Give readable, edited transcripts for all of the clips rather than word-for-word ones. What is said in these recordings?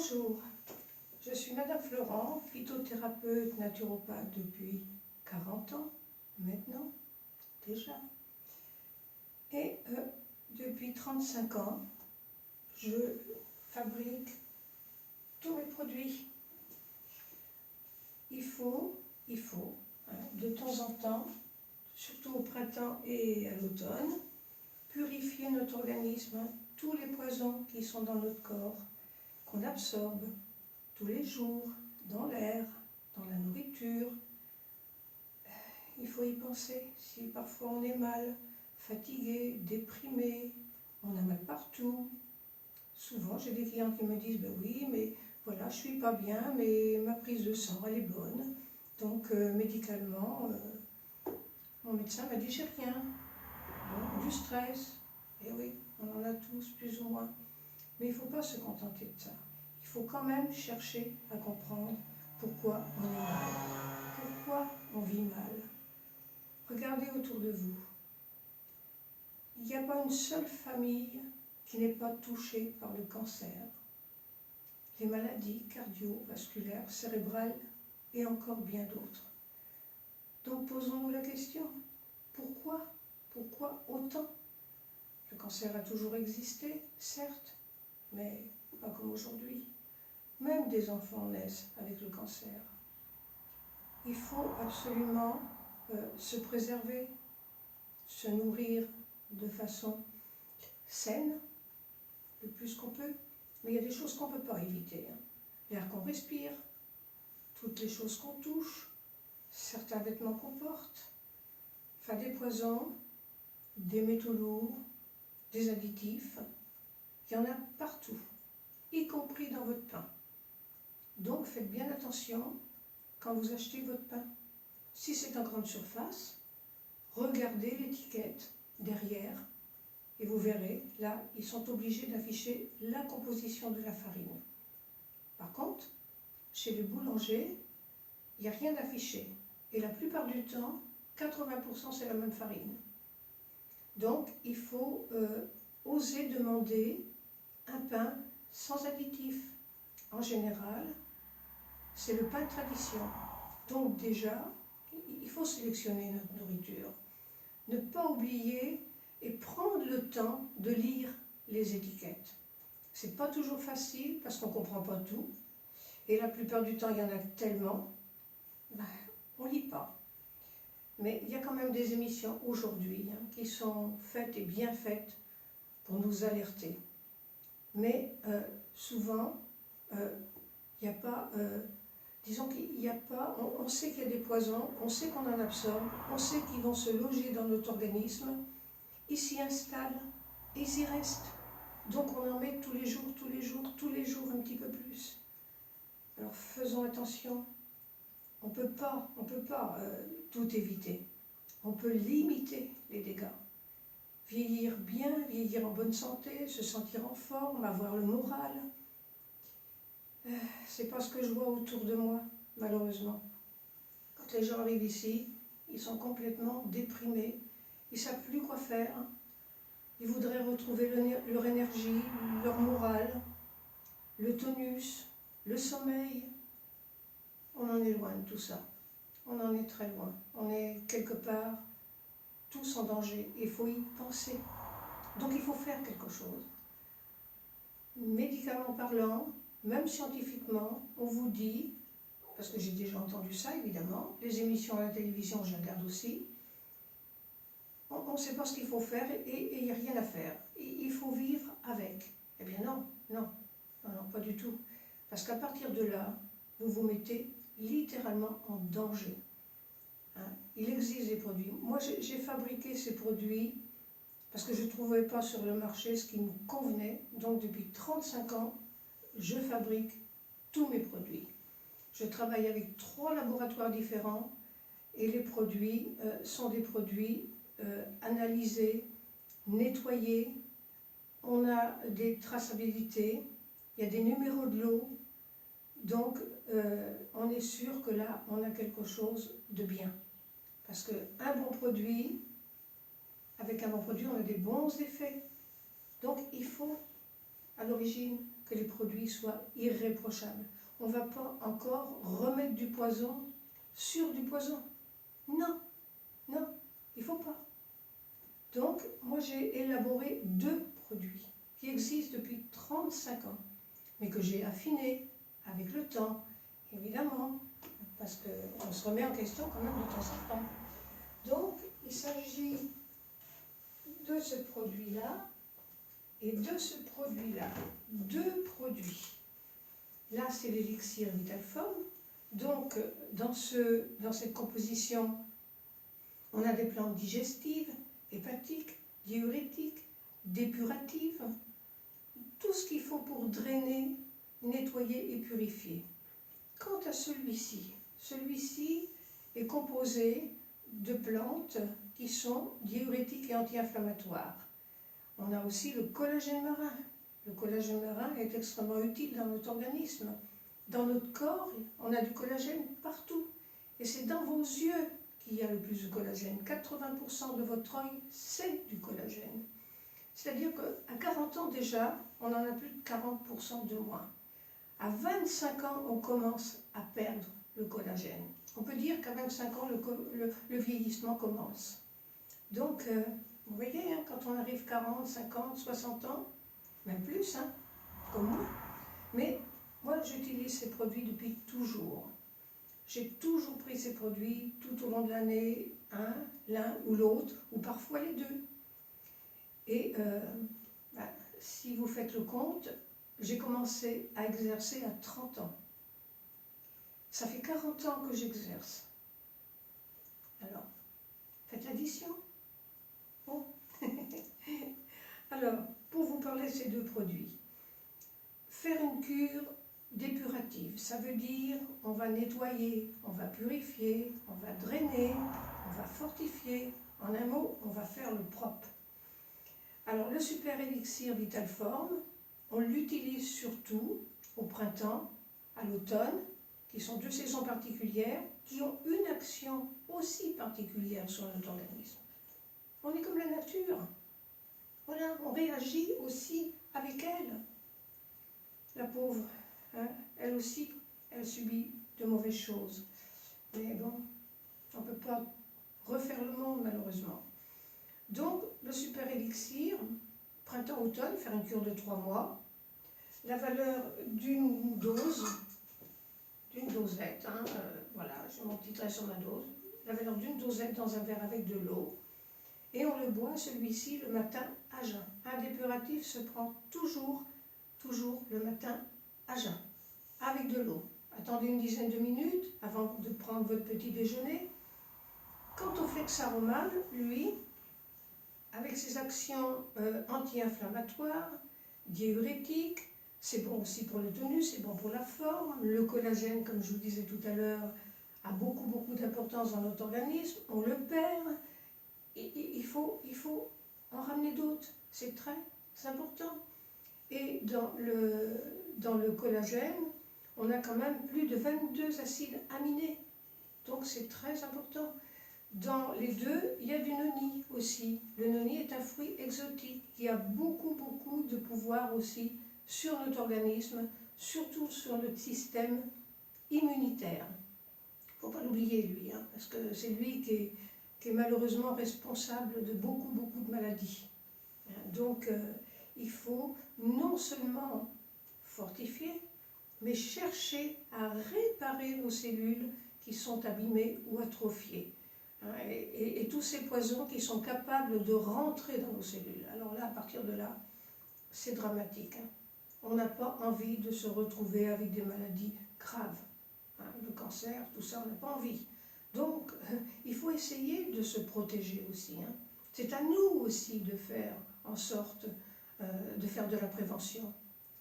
Bonjour, je suis Madame Florent, phytothérapeute naturopathe depuis 40 ans, maintenant, déjà. Et depuis 35 ans, je fabrique tous mes produits. Il faut de temps en temps, surtout au printemps et à l'automne, purifier notre organisme, tous les poisons qui sont dans notre corps, qu'on absorbe tous les jours, dans l'air, dans la nourriture. Il faut y penser. Si parfois on est mal, fatigué, déprimé, on a mal partout. Souvent j'ai des clients qui me disent ben oui, mais voilà, je suis pas bien, mais ma prise de sang elle est bonne. Donc médicalement, mon médecin m'a dit j'ai rien. Bon, du stress. Et oui, on en a tous plus ou moins. Mais il ne faut pas se contenter de ça. Il faut quand même chercher à comprendre pourquoi on est mal, pourquoi on vit mal. Regardez autour de vous. Il n'y a pas une seule famille qui n'est pas touchée par le cancer, les maladies cardiovasculaires, cérébrales et encore bien d'autres. Donc posons-nous la question, pourquoi? Pourquoi autant? Le cancer a toujours existé, certes, mais pas comme aujourd'hui. Même des enfants naissent avec le cancer. Il faut absolument se préserver, se nourrir de façon saine, le plus qu'on peut. Mais il y a des choses qu'on ne peut pas éviter. L'air qu'on respire, toutes les choses qu'on touche, certains vêtements qu'on porte, enfin des poisons, des métaux lourds, des additifs, il y en a partout, y compris dans votre pain. Donc faites bien attention quand vous achetez votre pain. Si c'est en grande surface, regardez l'étiquette derrière et vous verrez, là, ils sont obligés d'afficher la composition de la farine. Par contre, chez le boulanger, il n'y a rien d'affiché. Et la plupart du temps, 80% c'est la même farine. Donc, il faut oser demander un pain sans additifs. En général, c'est le pain de tradition. Donc déjà, il faut sélectionner notre nourriture. Ne pas oublier et prendre le temps de lire les étiquettes. C'est pas toujours facile parce qu'on ne comprend pas tout. Et la plupart du temps, il y en a tellement, on ne lit pas. Mais il y a quand même des émissions aujourd'hui qui sont faites et bien faites pour nous alerter. Mais souvent, il n'y a pas... disons qu'il n'y a pas, on sait qu'il y a des poisons, on sait qu'on en absorbe, on sait qu'ils vont se loger dans notre organisme, ils s'y installent et ils y restent. Donc on en met tous les jours un petit peu plus. Alors faisons attention, on ne peut pas tout éviter. On peut limiter les dégâts. Vieillir bien, vieillir en bonne santé, se sentir en forme, avoir le moral. C'est pas ce que je vois autour de moi, malheureusement. Quand les gens arrivent ici, ils sont complètement déprimés, ils ne savent plus quoi faire, ils voudraient retrouver leur énergie, leur morale, le tonus, le sommeil. On en est loin de tout ça, on en est très loin, on est quelque part tous en danger, il faut y penser. Donc il faut faire quelque chose. Médicalement parlant, même scientifiquement, on vous dit, parce que j'ai déjà entendu ça évidemment, les émissions à la télévision, je les regarde aussi, on ne sait pas ce qu'il faut faire et il n'y a rien à faire. Il faut vivre avec. Eh bien non, pas du tout. Parce qu'à partir de là, vous vous mettez littéralement en danger. Il existe des produits. Moi, j'ai fabriqué ces produits parce que je ne trouvais pas sur le marché ce qui me convenait. Donc depuis 35 ans, je fabrique tous mes produits. Je travaille avec 3 laboratoires différents et les produits sont des produits analysés, nettoyés. On a des traçabilités, il y a des numéros de lot. Donc on est sûr que là, on a quelque chose de bien. Parce qu'un bon produit, avec un bon produit, on a des bons effets. Donc il faut, à l'origine, que les produits soient irréprochables. On ne va pas encore remettre du poison sur du poison. Non, non, il ne faut pas. Donc, moi j'ai élaboré 2 produits qui existent depuis 35 ans, mais que j'ai affinés avec le temps, évidemment, parce qu'on se remet en question quand même de temps en temps. Donc, il s'agit de ce produit-là et de ce produit-là. 2 produits. Là, c'est l'élixir Vitalform. Donc, dans cette composition, on a des plantes digestives, hépatiques, diurétiques, dépuratives, tout ce qu'il faut pour drainer, nettoyer et purifier. Quant à celui-ci est composé de plantes qui sont diurétiques et anti-inflammatoires. On a aussi le collagène marin. Le collagène marin est extrêmement utile dans notre organisme. Dans notre corps, on a du collagène partout. Et c'est dans vos yeux qu'il y a le plus de collagène. 80% de votre œil, c'est du collagène. C'est-à-dire qu'à 40 ans déjà, on en a plus de 40% de moins. À 25 ans, on commence à perdre le collagène. On peut dire qu'à 25 ans, le vieillissement commence. Donc, vous voyez, hein, quand on arrive 40, 50, 60 ans, même plus, hein, comme moi. Mais moi, j'utilise ces produits depuis toujours. J'ai toujours pris ces produits tout au long de l'année, l'un ou l'autre, ou parfois les 2. Et si vous faites le compte, j'ai commencé à exercer à 30 ans. Ça fait 40 ans que j'exerce. Alors, faites l'addition. Bon. Alors, pour vous parler de ces 2 produits, faire une cure dépurative, ça veut dire on va nettoyer, on va purifier, on va drainer, on va fortifier. En un mot, on va faire le propre. Alors, le super élixir Vitalform, on l'utilise surtout au printemps, à l'automne, qui sont 2 saisons particulières, qui ont une action aussi particulière sur notre organisme. On est comme la nature. Voilà, on réagit aussi avec elle. La pauvre, hein, elle aussi, elle subit de mauvaises choses. Mais bon, on ne peut pas refaire le monde, malheureusement. Donc, le super élixir, printemps-automne, faire une cure de 3 mois. La valeur d'une dosette, hein, voilà, j'ai mon petit trait sur ma dose. La valeur d'une dosette dans un verre avec de l'eau. Et on le boit, celui-ci, le matin à jeun. Un dépuratif se prend toujours le matin à jeun, avec de l'eau. Attendez une dizaine de minutes avant de prendre votre petit déjeuner. Quant au Flexaromal, lui, avec ses actions anti-inflammatoires, diurétiques, c'est bon aussi pour le tonus, c'est bon pour la forme. Le collagène, comme je vous disais tout à l'heure, a beaucoup d'importance dans notre organisme. On le perd. Il faut en ramener d'autres. C'est très important. Et dans le collagène, on a quand même plus de 22 acides aminés. Donc c'est très important. Dans les 2, il y a du noni aussi. Le noni est un fruit exotique qui a beaucoup de pouvoir aussi sur notre organisme, surtout sur notre système immunitaire. Il ne faut pas l'oublier, lui, hein, parce que c'est lui qui est malheureusement responsable de beaucoup de maladies. Donc, il faut non seulement fortifier, mais chercher à réparer nos cellules qui sont abîmées ou atrophiées. Et tous ces poisons qui sont capables de rentrer dans nos cellules. Alors là, à partir de là, c'est dramatique. On n'a pas envie de se retrouver avec des maladies graves. Le cancer, tout ça, on n'a pas envie. Donc, il faut essayer de se protéger aussi. C'est à nous aussi de faire en sorte de faire de la prévention.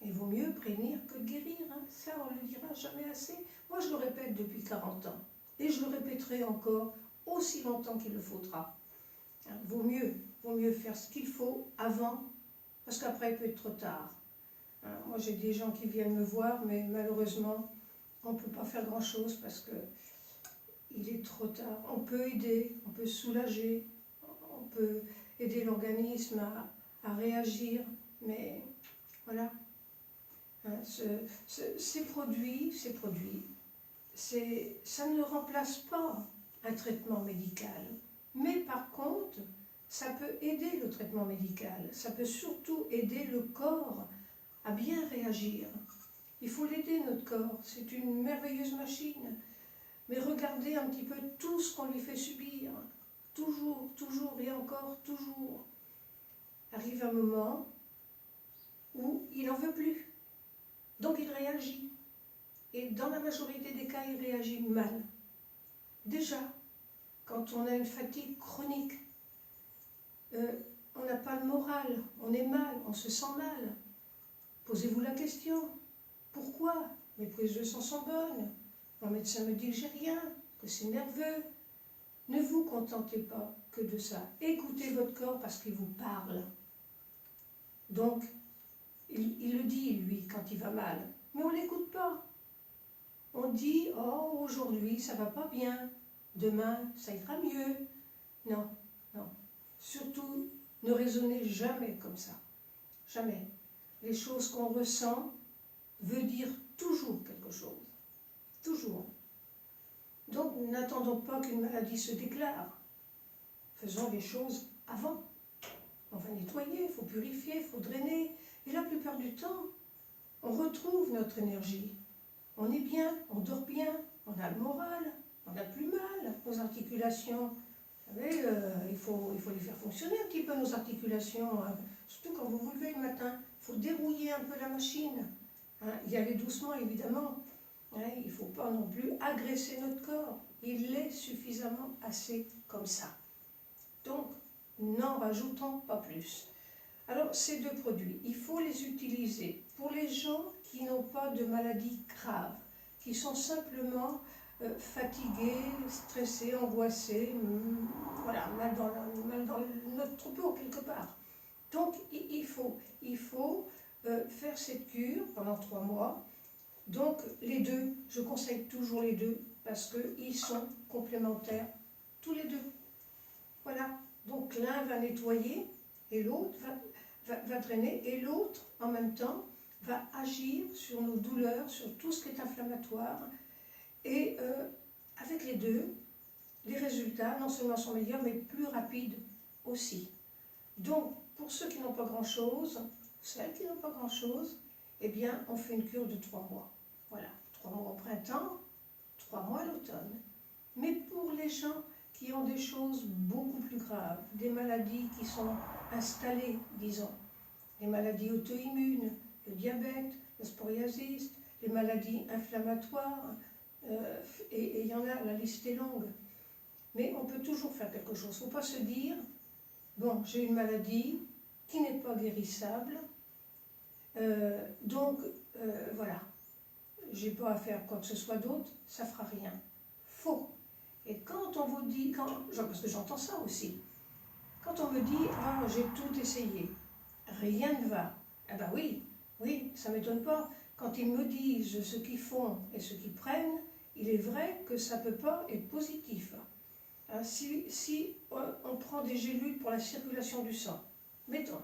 Il vaut mieux prévenir que de guérir. Ça, on ne le dira jamais assez. Moi, je le répète depuis 40 ans. Et je le répéterai encore aussi longtemps qu'il le faudra. Vaut mieux faire ce qu'il faut avant, parce qu'après, il peut être trop tard. Moi, j'ai des gens qui viennent me voir, mais malheureusement, on ne peut pas faire grand-chose parce que il est trop tard. On peut aider, on peut soulager, on peut aider l'organisme à réagir, mais voilà. Hein, ces produits, ça ne remplace pas un traitement médical. Mais par contre, ça peut aider le traitement médical. Ça peut surtout aider le corps à bien réagir. Il faut l'aider, notre corps. C'est une merveilleuse machine. Mais regardez un petit peu tout ce qu'on lui fait subir. Toujours, toujours et encore toujours. Arrive un moment où il n'en veut plus. Donc il réagit. Et dans la majorité des cas, il réagit mal. Déjà, quand on a une fatigue chronique, on n'a pas le moral, on est mal, on se sent mal. Posez-vous la question. Pourquoi? Mes prises de sang sont bonnes. Mon médecin me dit que j'ai rien, que c'est nerveux. Ne vous contentez pas que de ça. Écoutez votre corps parce qu'il vous parle. Donc, il le dit, lui, quand il va mal. Mais on ne l'écoute pas. On dit, oh, aujourd'hui, ça va pas bien. Demain, ça ira mieux. Non, non. Surtout, ne raisonnez jamais comme ça. Jamais. Les choses qu'on ressent veut dire toujours quelque chose. Toujours. Donc, n'attendons pas qu'une maladie se déclare. Faisons les choses avant. On va nettoyer, il faut purifier, il faut drainer. Et la plupart du temps, on retrouve notre énergie. On est bien, on dort bien, on a le moral, on n'a plus mal. Nos articulations, vous savez, il faut les faire fonctionner un petit peu, nos articulations. Hein. Surtout quand vous vous levez le matin, il faut dérouiller un peu la machine. Hein. Y aller doucement, évidemment. Hein. Il ne faut pas non plus agresser notre corps. Il est suffisamment assez comme ça. Donc, n'en rajoutons pas plus. Alors, ces deux produits, il faut les utiliser pour les gens qui n'ont pas de maladies graves, qui sont simplement fatigués, stressés, angoissés, voilà, mal dans notre peau quelque part. Donc, il faut faire cette cure pendant 3 mois. Donc, les deux, je conseille toujours les deux, parce qu'ils sont complémentaires, tous les deux. Voilà, donc l'un va nettoyer et l'autre va drainer, et l'autre, en même temps, va agir sur nos douleurs, sur tout ce qui est inflammatoire. Et avec les deux, les résultats, non seulement sont meilleurs, mais plus rapides aussi. Donc, pour ceux qui n'ont pas grand-chose, celles qui n'ont pas grand-chose, eh bien, on fait une cure de 3 mois. Voilà, 3 mois au printemps, 3 mois à l'automne. Mais pour les gens qui ont des choses beaucoup plus graves, des maladies qui sont installées, disons, les maladies auto-immunes, le diabète, le psoriasis, les maladies inflammatoires, et il y en a, la liste est longue. Mais on peut toujours faire quelque chose. Il ne faut pas se dire, bon, j'ai une maladie qui n'est pas guérissable, donc voilà, j'ai pas à faire quoi que ce soit d'autre, ça fera rien. Faux. Et quand on vous dit, parce que j'entends ça aussi, quand on me dit, ah, j'ai tout essayé, rien ne va, eh ben oui, ça ne m'étonne pas. Quand ils me disent ce qu'ils font et ce qu'ils prennent, il est vrai que ça ne peut pas être positif. Hein, si on prend des gélules pour la circulation du sang, mettons,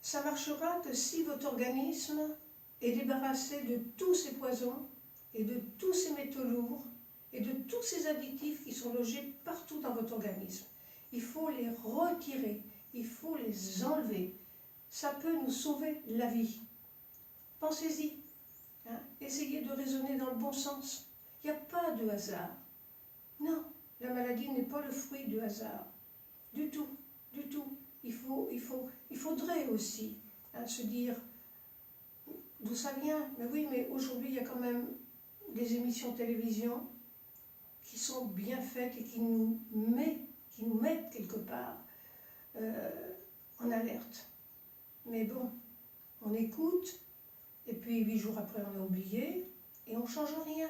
ça marchera que si votre organisme est débarrassé de tous ces poisons et de tous ces métaux lourds et de tous ces additifs qui sont logés partout dans votre organisme. Il faut les retirer, il faut les enlever. Ça peut nous sauver la vie. Pensez-y. Hein? Essayez de raisonner dans le bon sens. Il n'y a pas de hasard. Non, la maladie n'est pas le fruit du hasard. Du tout, du tout. Il faudrait aussi se dire d'où ça vient. Mais oui, mais aujourd'hui, il y a quand même des émissions de télévision qui sont bien faites et qui nous mettent quelque part en alerte. Mais bon, on écoute, et puis 8 jours après on a oublié, et on ne change rien.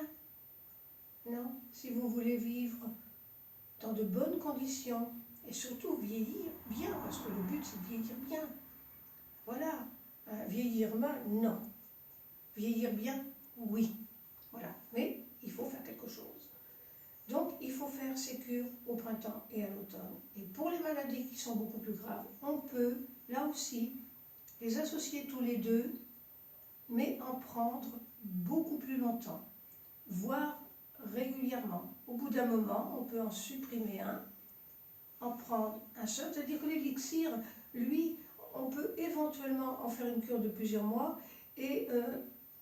Non, si vous voulez vivre dans de bonnes conditions, et surtout vieillir bien, parce que le but c'est de vieillir bien. Voilà, vieillir mal, non. Vieillir bien, oui. Voilà, mais il faut faire quelque chose. Donc, il faut faire ces cures au printemps et à l'automne. Et pour les maladies qui sont beaucoup plus graves, on peut, là aussi, les associer tous les deux mais en prendre beaucoup plus longtemps, voire régulièrement. Au bout d'un moment, on peut en supprimer un, en prendre un seul, c'est-à-dire que l'élixir, lui, on peut éventuellement en faire une cure de plusieurs mois et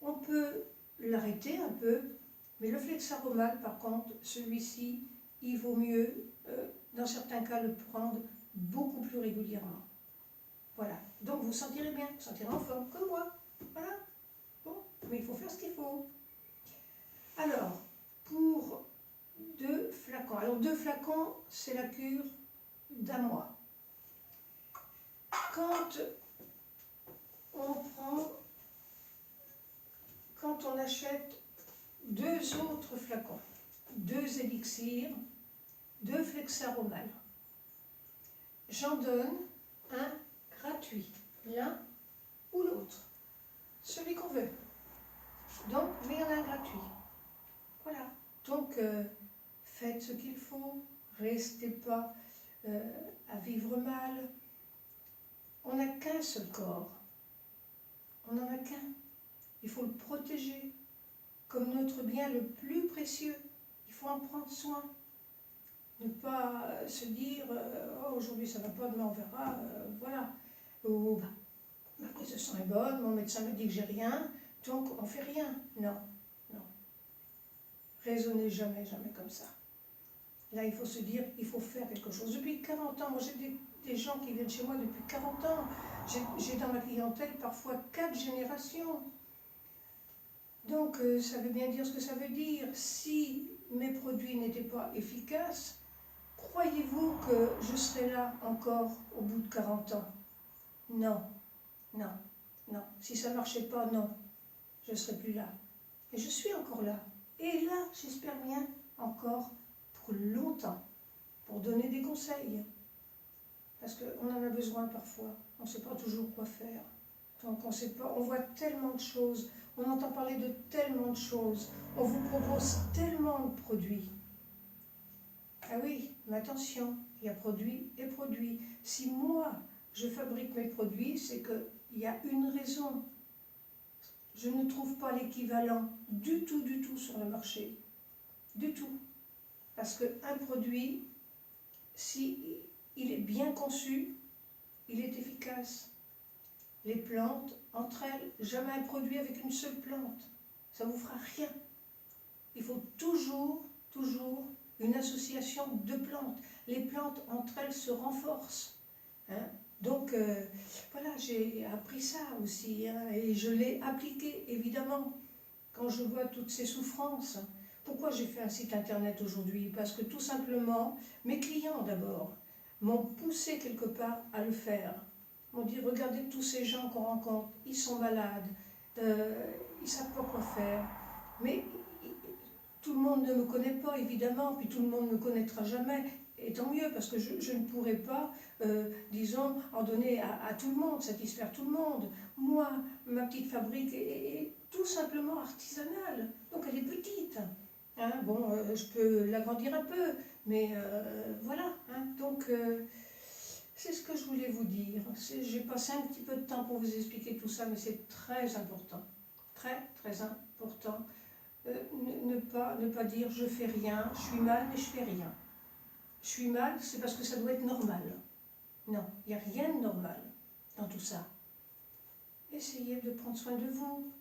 on peut l'arrêter un peu, mais le flexaromal, par contre, celui-ci, il vaut mieux, dans certains cas, le prendre beaucoup plus régulièrement. Voilà. Donc vous sentirez bien, vous sentirez en forme, comme moi. Voilà. Bon, mais il faut faire ce qu'il faut. Alors, pour 2 flacons. Alors 2 flacons, c'est la cure d'un mois. Quand on achète 2 autres flacons, 2 élixirs, 2 flexaromal, j'en donne un gratuit, l'un ou l'autre, celui qu'on veut. Donc, mais il y en a un gratuit. Voilà. Donc, faites ce qu'il faut, restez pas à vivre mal. On n'a qu'un seul corps. On n'en a qu'un. Il faut le protéger comme notre bien le plus précieux. Il faut en prendre soin. Ne pas se dire oh, aujourd'hui ça ne va pas, demain on verra, voilà. Ou bah, ma prise de sang est bonne, mon médecin me dit que j'ai rien, donc on ne fait rien. Non, non. Raisonnez jamais, jamais comme ça. Là, il faut se dire, il faut faire quelque chose. Depuis 40 ans, moi j'ai des gens qui viennent chez moi depuis 40 ans. J'ai dans ma clientèle parfois 4 générations. Donc, ça veut bien dire ce que ça veut dire. Si mes produits n'étaient pas efficaces, croyez-vous que je serais là encore au bout de 40 ans? Non, non, non. Si ça ne marchait pas, non, je ne serais plus là. Et je suis encore là. Et là, j'espère bien encore pour longtemps, pour donner des conseils. Parce qu'on en a besoin parfois. On ne sait pas toujours quoi faire. Donc on sait pas, on voit tellement de choses, on entend parler de tellement de choses, on vous propose tellement de produits. Ah oui, mais attention, il y a produit et produit. Si moi, je fabrique mes produits, c'est qu'il y a une raison. Je ne trouve pas l'équivalent du tout sur le marché. Du tout. Parce qu'un produit, si il est bien conçu, il est efficace. Les plantes, entre elles, jamais un produit avec une seule plante. Ça ne vous fera rien. Il faut toujours une association de plantes. Les plantes, entre elles, se renforcent. Hein? Donc, voilà, j'ai appris ça aussi. Hein, et je l'ai appliqué, évidemment, quand je vois toutes ces souffrances. Pourquoi j'ai fait un site internet aujourd'hui? Parce que tout simplement, mes clients d'abord m'ont poussé quelque part à le faire. M'ont dit, regardez tous ces gens qu'on rencontre, ils sont malades, ils ne savent pas quoi faire. Mais tout le monde ne me connaît pas, évidemment, puis tout le monde ne me connaîtra jamais. Et tant mieux, parce que je ne pourrais pas, disons, en donner à tout le monde, satisfaire tout le monde. Moi, ma petite fabrique est tout simplement artisanale, donc elle est petite. Hein, bon, je peux l'agrandir un peu, mais voilà. Hein, donc, c'est ce que je voulais vous dire. J'ai passé un petit peu de temps pour vous expliquer tout ça, mais c'est très important. Très, très important. Ne pas dire je fais rien, je suis mal, mais je fais rien. Je suis mal, c'est parce que ça doit être normal. Non, il n'y a rien de normal dans tout ça. Essayez de prendre soin de vous.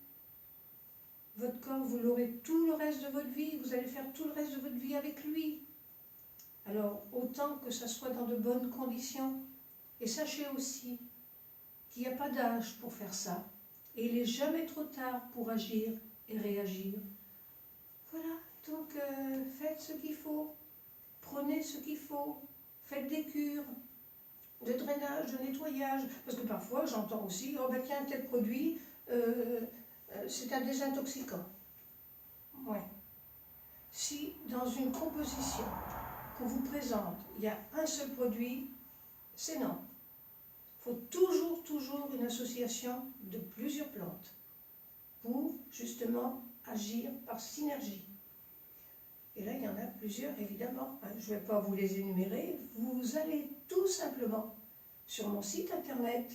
Votre corps, vous l'aurez tout le reste de votre vie, vous allez faire tout le reste de votre vie avec lui. Alors, autant que ça soit dans de bonnes conditions. Et sachez aussi qu'il n'y a pas d'âge pour faire ça. Et il n'est jamais trop tard pour agir et réagir. Voilà, donc faites ce qu'il faut. Prenez ce qu'il faut. Faites des cures de drainage, de nettoyage. Parce que parfois, j'entends aussi, oh ben tiens, tel produit, c'est un désintoxicant. Ouais. Si dans une composition qu'on vous présente, il y a un seul produit, c'est non. Il faut toujours une association de plusieurs plantes pour justement agir par synergie. Et là, il y en a plusieurs, évidemment. Je ne vais pas vous les énumérer. Vous allez tout simplement sur mon site internet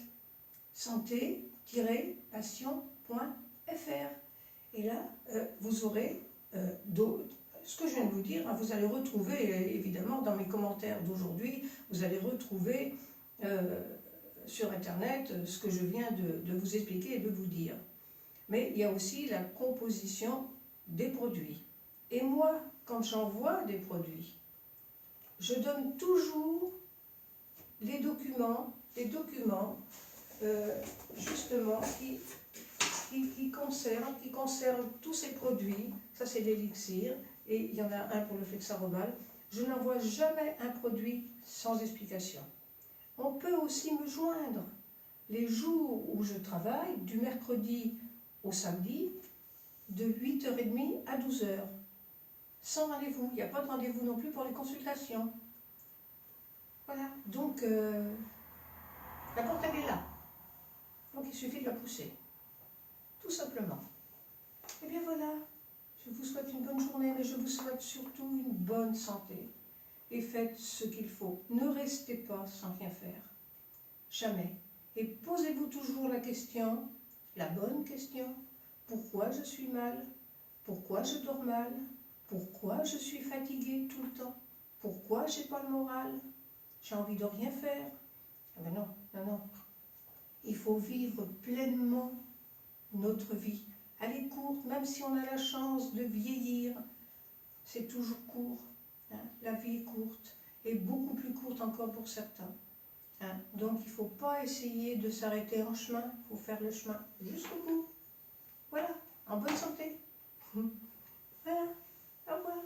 santé-passion.fr. Et là, vous aurez ce que je viens de vous dire, hein, vous allez retrouver, évidemment, dans mes commentaires d'aujourd'hui, vous allez retrouver sur Internet ce que je viens de vous expliquer et de vous dire. Mais il y a aussi la composition des produits. Et moi, quand j'envoie des produits, je donne toujours les documents justement qui concernent tous ces produits. Ça, c'est l'élixir, et il y en a un pour le Flexarobal. Je n'envoie jamais un produit sans explication. On peut aussi me joindre les jours où je travaille, du mercredi au samedi, de 8h30 à 12h, sans rendez-vous. Il n'y a pas de rendez-vous non plus pour les consultations. Voilà, donc la porte elle est là. Donc il suffit de la pousser, tout simplement. Et bien voilà, je vous souhaite une bonne journée, mais je vous souhaite surtout une bonne santé. Et faites ce qu'il faut. Ne restez pas sans rien faire. Jamais. Et posez-vous toujours la question, la bonne question, pourquoi je suis mal? Pourquoi je dors mal? Pourquoi je suis fatiguée tout le temps? Pourquoi j'ai pas le moral? J'ai envie de rien faire? Ah ben non, non, non. Il faut vivre pleinement notre vie. Elle est courte, même si on a la chance de vieillir, c'est toujours court. Hein? La vie est courte, et beaucoup plus courte encore pour certains. Hein? Donc il ne faut pas essayer de s'arrêter en chemin, il faut faire le chemin jusqu'au bout. Voilà, en bonne santé. Voilà, au revoir.